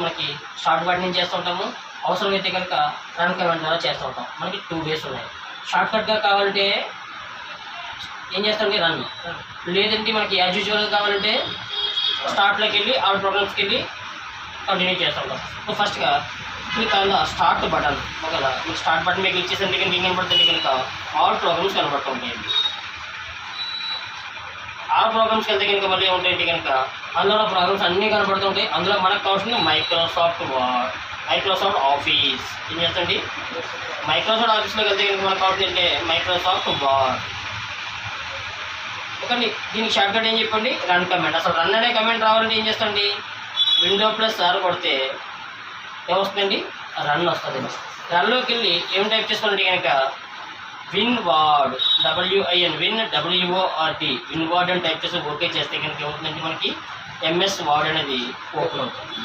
మనకి short cut నుంచి చేస్తూ ఉంటాము. అవసరమైతే కనుక రన్ కమాండ్ ద్వారా చేస్తూ ఉంటాం. మనకి 2 వేస్ ఉన్నాయి. షార్ట్ కట్గా కావాలంటే ఏం చేస్తామంటే రన్, లేదంటే మనకి యాజ్ యూజువల్గా కావాలంటే స్టార్ట్లోకి వెళ్ళి ఆల్ ప్రోగ్రామ్స్కి వెళ్ళి కంటిన్యూ చేస్తూ ఉంటాం. సో ఫస్ట్గా click on the start button. ఒకవేళ మీకు స్టార్ట్ బటన్ మీద క్లిక్ చేసేందుకు కనుక ఏం కనబడుతుంది కనుక ఆల్ ప్రోగ్రామ్స్ కనబడుతూ ఉంటాయి. ఆ ప్రోగ్రామ్స్కి వెళ్తే కనుక మళ్ళీ ఏముంటాయంటే కనుక అందులో ప్రోగ్రామ్స్ అన్నీ కనబడుతుంటాయి. అందులో మనకు కావాల్సింది మైక్రోసాఫ్ట్ వర్డ్, మైక్రోసాఫ్ట్ ఆఫీస్. ఏం చేస్తుంది మైక్రోసాఫ్ట్ ఆఫీస్లోకి వెళ్తే కనుక మనకు కావాల్సింది మైక్రోసాఫ్ట్ వర్డ్. ఓకే, దీనికి షార్ట్ కట్ ఏం చెప్పండి, రన్ కమాండ్. అసలు రన్ అనే కమాండ్ రావాలంటే ఏం చేస్తుంది, Windows+R కొడితే ఏమొస్తుందండి, రన్ వస్తుంది. రన్లోకి వెళ్ళి ఏం టైప్ చేసుకోవాలంటే కనుక WinWord, WIN WORD అని టైప్ చేసి ఓకే చేస్తే కనుక ఏమవుతుందంటే మనకి MS వర్డ్ అనేది ఓపెన్ అవుతుంది.